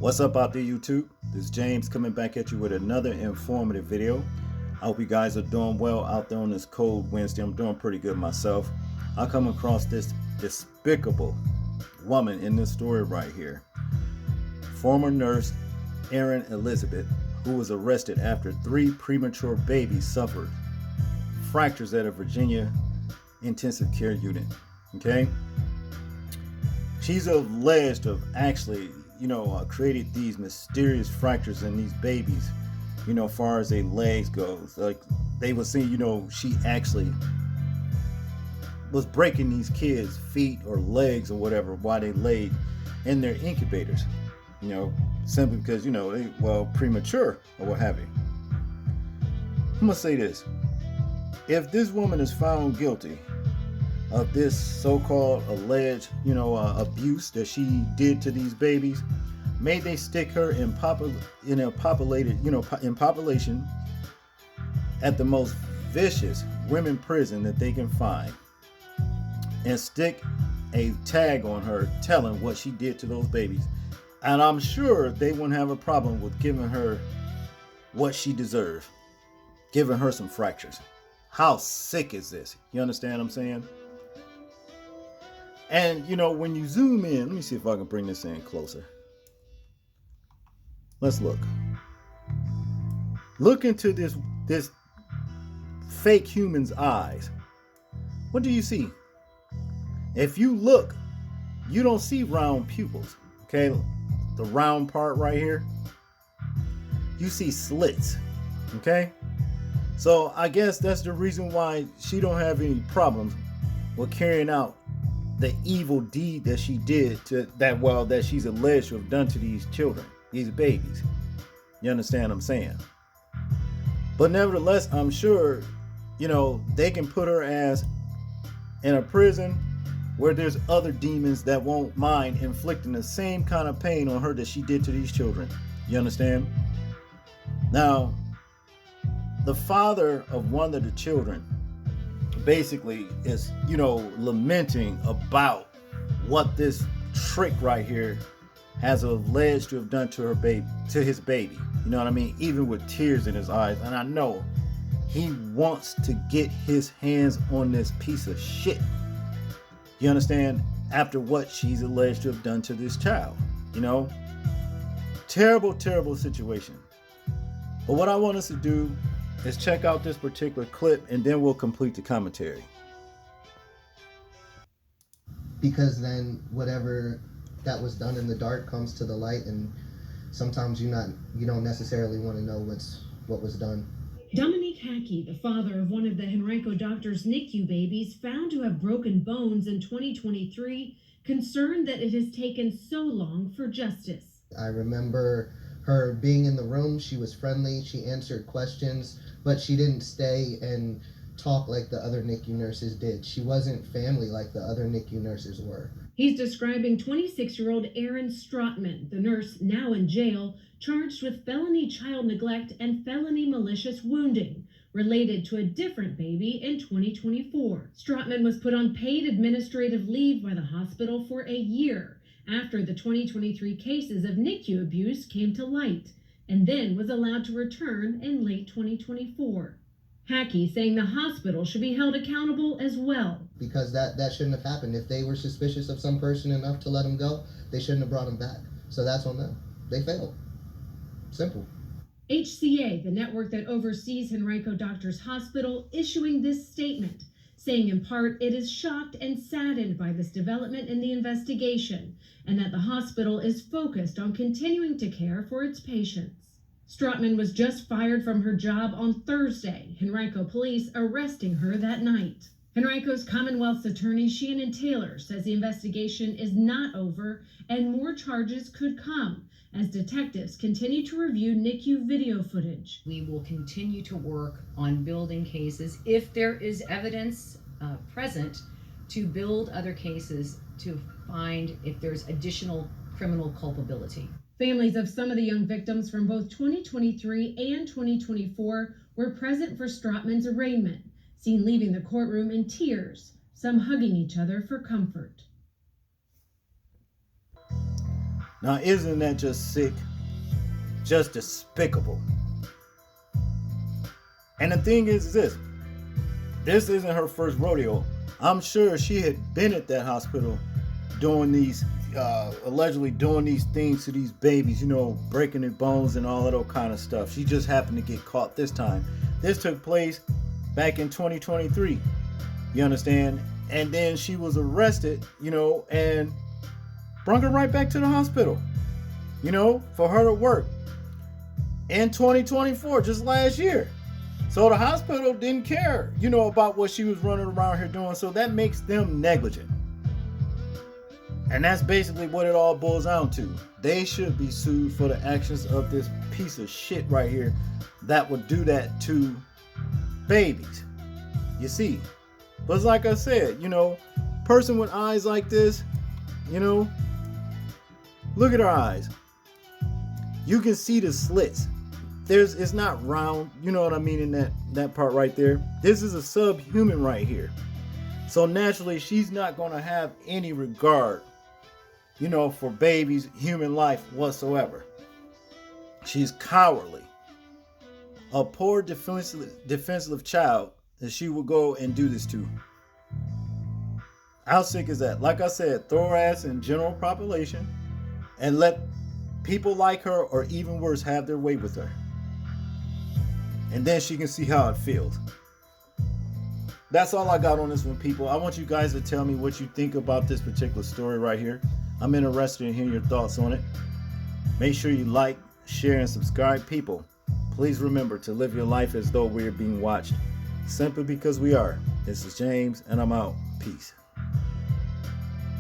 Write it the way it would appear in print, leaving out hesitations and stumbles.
What's up out there, YouTube? This is James coming back at you with another informative video. I hope you guys are doing well out there on this cold Wednesday. I'm doing pretty good myself. I come across this despicable woman in this story right here. Former nurse Erin Elizabeth, who was arrested after 3 premature babies suffered fractures at a Virginia intensive care unit. Okay? She's alleged of actually created these mysterious fractures in these babies, far as their legs goes. Like they were saying, she actually was breaking these kids' feet or legs or whatever while they laid in their incubators, simply because, they, premature or what have you. I'm gonna say this. If this woman is found guilty of this so-called alleged, abuse that she did to these babies, may they stick her in population at the most vicious women prison that they can find, and stick a tag on her telling what she did to those babies. And I'm sure they wouldn't have a problem with giving her what she deserved, giving her some fractures. How sick is this? You understand what I'm saying? And when you zoom in, let me see if I can bring this in closer. Let's look. Look into this fake human's eyes. What do you see? If you look, you don't see round pupils. Okay, the round part right here. You see slits. Okay, so I guess that's the reason why she don't have any problems with carrying out the evil deed that she did that she's alleged to have done to these children, these babies. You understand what I'm saying? But nevertheless, I'm sure, they can put her ass in a prison where there's other demons that won't mind inflicting the same kind of pain on her that she did to these children. You understand? Now, the father of one of the children basically is, lamenting about what this trick right here has alleged to have done to her baby, to his baby. You know what I mean? Even with tears in his eyes. And I know he wants to get his hands on this piece of shit. You understand? After what she's alleged to have done to this child. Terrible, terrible situation. But what I want us to do is check out this particular clip, and then we'll complete the commentary. Because then whatever that was done in the dark comes to the light, and sometimes you don't necessarily want to know what was done. Dominique Hackey, the father of one of the Henrico doctor's NICU babies found to have broken bones in 2023, concerned that it has taken so long for justice. I remember her being in the room. She was friendly. She answered questions, but she didn't stay and talk like the other NICU nurses did. She wasn't family like the other NICU nurses were. He's describing 26-year-old Erin Strotman, the nurse now in jail, charged with felony child neglect and felony malicious wounding, related to a different baby in 2024. Strotman was put on paid administrative leave by the hospital for a year after the 2023 cases of NICU abuse came to light, and then was allowed to return in late 2024. Hackey saying the hospital should be held accountable as well. Because that shouldn't have happened. If they were suspicious of some person enough to let him go, they shouldn't have brought him back. So that's on them. They failed. Simple. HCA, the network that oversees Henrico Doctors Hospital, issuing this statement, saying in part it is shocked and saddened by this development in the investigation, and that the hospital is focused on continuing to care for its patients. Strotman was just fired from her job on Thursday, Henrico police arresting her that night. Henrico's Commonwealth's attorney, Shannon Taylor, says the investigation is not over and more charges could come as detectives continue to review NICU video footage. We will continue to work on building cases if there is evidence present to build other cases to find if there's additional criminal culpability. Families of some of the young victims from both 2023 and 2024 were present for Strotman's arraignment, seen leaving the courtroom in tears, some hugging each other for comfort. Now, isn't that just sick? Just despicable. And the thing is this isn't her first rodeo. I'm sure she had been at that hospital doing these, allegedly doing these things to these babies, breaking their bones and all that kind of stuff. She just happened to get caught this time. This took place back in 2023. You understand? And then she was arrested, and brought her right back to the hospital, for her to work in 2024, just last year. So the hospital didn't care, about what she was running around here doing. So that makes them negligent. And that's basically what it all boils down to. They should be sued for the actions of this piece of shit right here that would do that to babies. You see. But it's like I said, person with eyes like this, look at her eyes. You can see the slits. It's not round, you know what I mean, in that part right there. This is a subhuman right here. So naturally, she's not going to have any regard, for babies, human life whatsoever. She's cowardly. A poor defenseless child that she would go and do this to. How sick is that? Like I said, throw her ass in general population and let people like her, or even worse, have their way with her. And then she can see how it feels. That's all I got on this one, people. I want you guys to tell me what you think about this particular story right here. I'm interested in hearing your thoughts on it. Make sure you like, share, and subscribe. People, please remember to live your life as though we're being watched. Simply because we are. This is James, and I'm out. Peace.